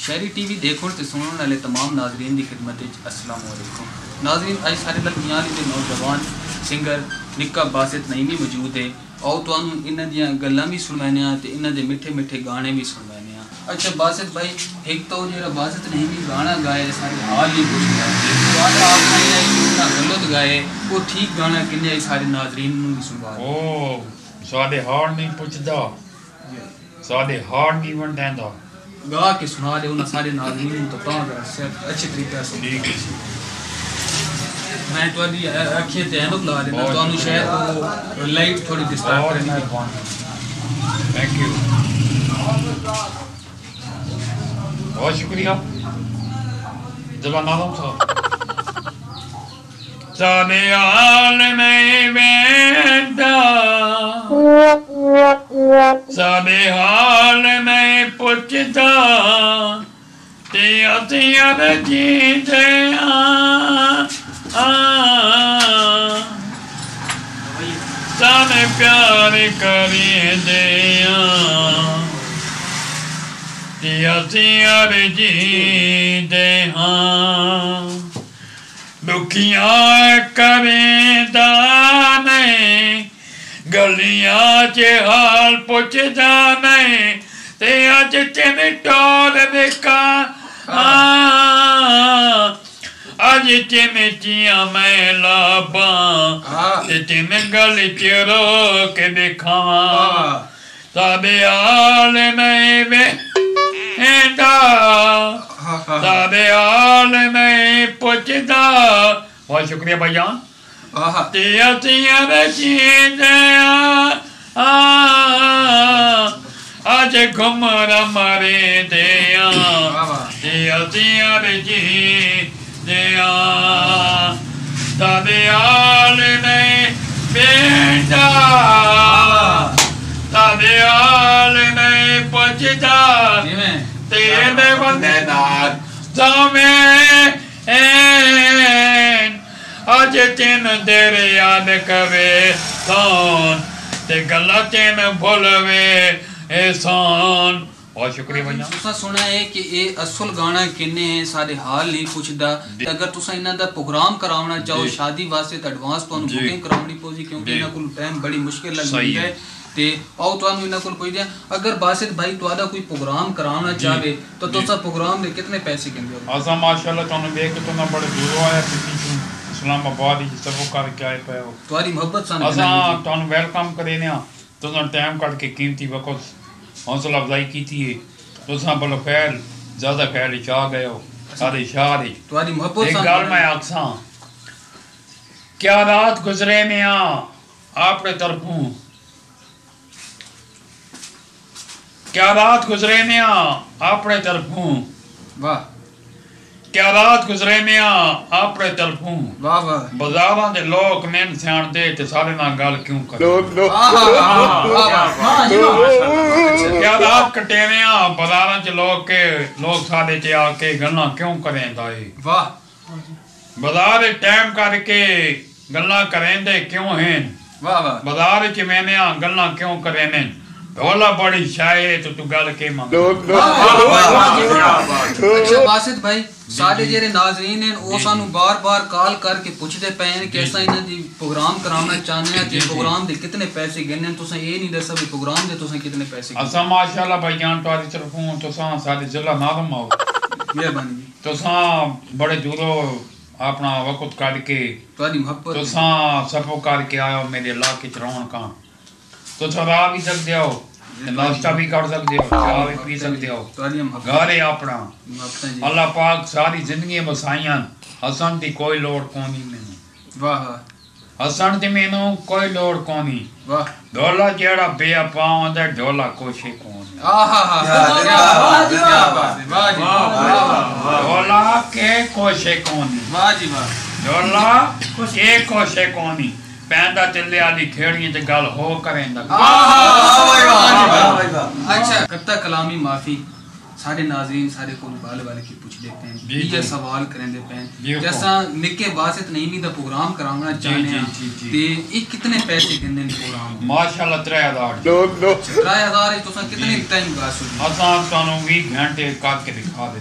शहरी टीवी देखने ते सुनने वाले तमाम नाजरीन की खिदमत अस्सलाम वालेकुम। नाजरीन अज सारे लखनियाली के नौजवान सिंगर निक्का बासित नईमी मौजूद है और तुहानू इन्हां दियां गल्लां भी सुनवाने ते इन्हां दे मिठे मिठे गाने भी सुनवाने। अच्छा बासित भाई, एक तो जो बासित नईमी गाना गाए सारे हाल ही कुछ गलत गाए वो ठीक गाना किन्ने सारे नाजरीन भी सुनवा। ओ साडे हाल नहीं पुछदा, साडे हाल नहीं वंडेंदा, गा के सुना दे उन्हें सारे नाज़रीन तो अच्छे तरीके से। ठीक है, मैं थोड़ी अखियां ते ऐनक ला देना तो शायद वो लाइट थोड़ी डिस्टर्ब करनी। थैंक यू, बहुत शुक्रिया जवान साहब। सादे हाल में बेटा, सादे हाल में पुछदा ते अतियार जीते साने प्यार करी दे ते अतियार जीते दुखियां करेंदा नहीं, गलियां च हाल पुछदा नहीं ते अज तेन टोर देखा अज तेन चिया मैं लाबा ते तेन गल च रोक देखा। सादे हाल नहीं वेंदा, सादे हाल नहीं पुछदा। बहुत शुक्रिया भाईजान। ते अतियां रचींदे आज घुमर मरे दिया ते अतियां रचींदे सादे हाल नहीं वेंदा, सादे हाल नहीं पुछदा तेरे बंदे नाल जावे अज तेन देर याद करे सोन ते गल्ला तेन भुलवे एहसान। बहुत शुक्रिया भैया। तुसा सुना है कि ये असल गाना किन्ने है सारे हाल नहीं पुछदा। अगर तुसा इन्हां दा प्रोग्राम करावना चाहो शादी वास्ते तो एडवांस तुहानू बुकिंग करावनी पौगी क्योंकि इन्हां कोल टाइम बड़ी मुश्किल लगदी है ते आओ तुहानू इन्हां कोल कोई दे। अगर बासित भाई तुहाडा कोई प्रोग्राम करावना चाहे तो तुसा प्रोग्राम दे कितने पैसे कहंदे हो? असा माशाल्लाह तुहानू देख के तुहां बड़े दूर आया पिछी इस्लामाबाद ही सब करके आए पे हो। तुम्हारी मोहब्बत सन असा तुहानू वेलकम करे ने तुहां टाइम कट के कीमती वक्त हौसला अफजाई की थी तुसा बोलो खैर ज्यादा खैर आ गए हो सारे शाह तुम्हारी मोहब्बत। एक गल मैं आखसा क्या रात गुजरे में आपने तरफों, क्या रात गुजरे में आपने तरफों, वाह क्या रात गुजरे में आपने तरफों, वाह वाह बाजारां दे लोग मैन सियाण दे ते सारे नाल गल क्यों कर क्या रात कटे में बाजारां च लोग साडे च आके गल्लां क्यों करेंदा है। वाह बाजार टाइम करके गल्लां करेंदे क्यों हैं। वाह वाह बाजार च मैंने गल्लां क्यों करेने ढोला बड़ी शायर तो तू गल के मंग। अच्छा बासित भाई साडे जेरे नाज़रीन हैं वो सानू बार-बार कॉल करके पूछदे पे हैं कि असा इन्हां दी प्रोग्राम करावना चाहने हैं कि प्रोग्राम दे कितने पैसे गिनने तुसा ये नहीं दसा भी प्रोग्राम दे तुसा कितने पैसे। असा माशाल्लाह भाईजान तुम्हारी तरफों तुसा साडे जिला नादम आओ मेहरबानी तुसा बड़े दूरों अपना वक्त काट के तुम्हारी मोहब्बत तुसा सफो करके आयो मेरे इलाके च रौन का तुसा राह भी सकते हो नाश्ता भी कर सकते हो चाय भी पी सकते हो घर है अपना। अल्लाह पाक सारी जिंदगी बसाइयां हसन दी कोई लोड़ कोनी मैनू। वाह हसन दी मैनू कोई लोड़ कोनी। वाह ढोला जेड़ा बेआ पावंदा ढोला कोशे कोनी। ढोला के कोशे कोनी। वाह जी वाह ढोला के कोशे कोनी पैंदा चले आली खेड़ियां च गल हो करेंदा। अच्छा कत्ता कलामी माफी सारे नाज़रीन सारे को बाल वाले की पूछ लेते हैं ये सवाल करेंगे पैन जैसा निक्के बासित नईमी दा प्रोग्राम कराना चाहते हैं ते ये कितने पैसे देने प्रोग्राम माशाल्लाह 3000 3000 है तो सा कितने टाइम बास हो असा तानो 20 घंटे काट के दिखा दे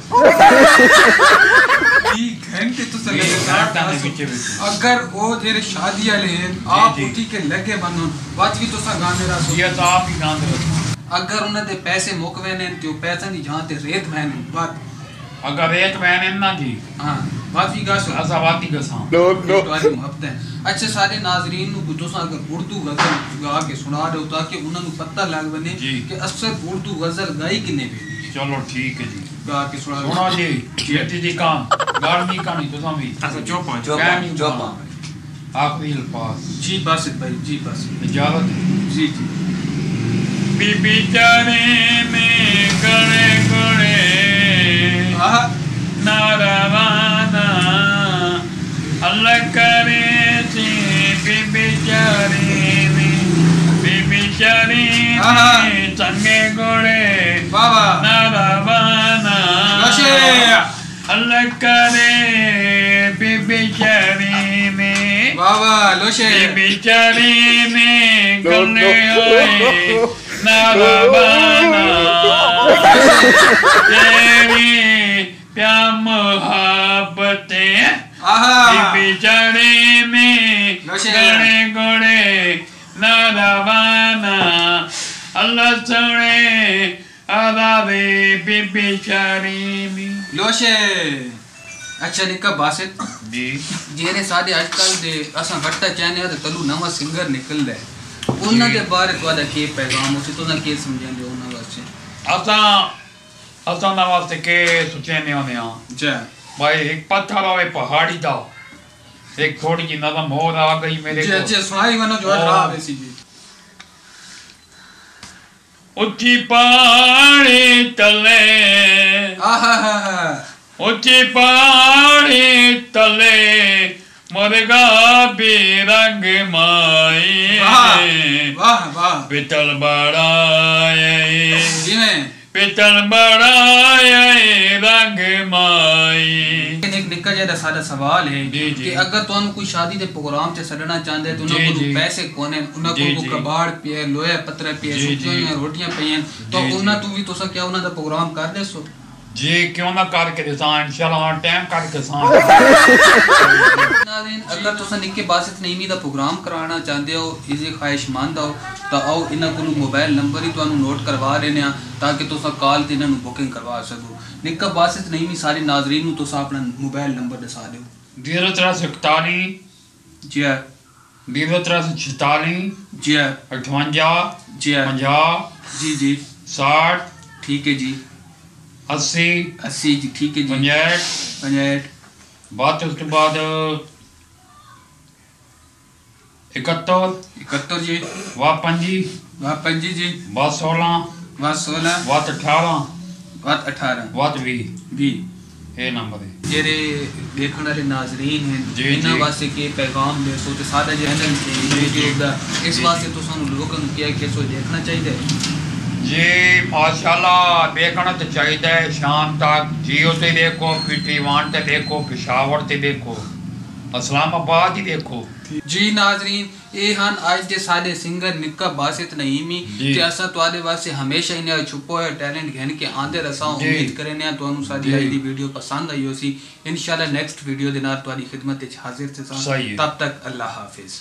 20 घंटे तो लगे अगर वो जेरे शादी वाले हैं आप उठी के लगे बनो बात की तो सा गाने रा ये तो आप ही गाने रखो अगर उन्हें दे पैसे मुकवे ने तो पैसा नहीं जहां ते रेत बहन बात अगर रेत बहन ना जी हां बात ही गास असा बात ही गसा तुम्हारी मोहब्बत है अच्छा सारे नाज़रीन नु बुझो सा अगर उर्दू गजल गा के सुना दो ताकि उन्हें नु पता लग बने कि अक्सर उर्दू गजल गाई किने भी चलो ठीक है जी गा के सुना जी बेटी जी काम गार्मी कहानी तो समी अच्छा चौपा आखिरी अल्फाज जी बासित भाई जी बासित इजाजत जी जी बीबी जाने में गड़े गड़े नारावाना अल्लाह करे से बीबी जाने में संगे गड़े नारावाना अल्लाह करे बीबी जाने में बीबी जाने में गले होए नारावाना तेरी प्यार मोहब्बतें बेचारे में गड़े गड़े नारावाना अल्लाह सोने आदाबे बेचारे में लोशे अच्छा निका बासित जी जेने साडे आजकल दे असा घट्टा चाहने ते तलू नवा सिंगर निकल दे उन्ना के बारे तोदा के पैगाम हो तो ना के समझांदे उन्ना वास्ते असा ना वास्ते के सोचने होने आ जा भाई एक पत्थर आवे पहाड़ी दा एक थोड़ी जी नरम हो आ गई मेरे को जी सुनाई मनो जो खराब है सी जी ऊंची पहाड़ी तले ऊंची पहाड़ी तले मुर्गा बेरंग माए वाह वाह पितल बड़ाए जी में पितल बड़ाए रंग माई एक निक्का जरा सादा सवाल है कि अगर तुम कोई शादी दे प्रोग्राम ते सडना चाहंदे तो उन्हें को पैसे कोने उन्हें को कबाड़ पे लोहे पत्थर पे सुतियां रोटियां पईन तो उन्हें तू भी तो सा क्या उन्हें दा प्रोग्राम कर दे सो जी क्यों ना करके दिसा इंशाल्लाह टाइम करके सा नाज़रीन अगर तुसा निक्के बासित नईमी दा प्रोग्राम कराना चाहते हो इजी ख्वाहिशमंद हो तो आओ इना को मोबाइल नंबर ही तुहानू नोट करवा रहे हैं ताकि तुसा कॉल ते इना बुकिंग करवा सको निक्का बासित नईमी सारे नाज़रीन नु तुसा अपना मोबाइल नंबर दसा दो 0341 जी 0346 जी 58 जी 50 जी जी 60 ठीक है जी 80 जी ठीक है जी 65 बात उसके बाद 71 जी वाह पंजी जी वाह 16 वाह 18 वाह 20 ये नंबर है जेरे देखने वाले नाज़रीन हैं इन्हां वास्ते के पैगाम दे सो ते सादा चैनल वीडियो दा इस वास्ते तो सानू लोगों को क्या कैसो देखना चाहिए जी माशाल्लाह देखना तो चाहिए शाम तक जियो ते देखो PT1 ते देखो पेशावर ते देखो इस्लामाबाद ही देखो जी नाज़रीन ये हन आज दे साडे सिंगर निक्का बासित नईमी ते असा तवाडे वास्ते हमेशा इन्हें छुपो है टैलेंट घेन के आंदे रसा उम्मीद करने तुहानू साडी आज दी वीडियो पसंद आई होसी इंशाल्लाह नेक्स्ट वीडियो दे नाल तवाडी खिदमत विच हाजिर थे तब तक अल्लाह हाफिज।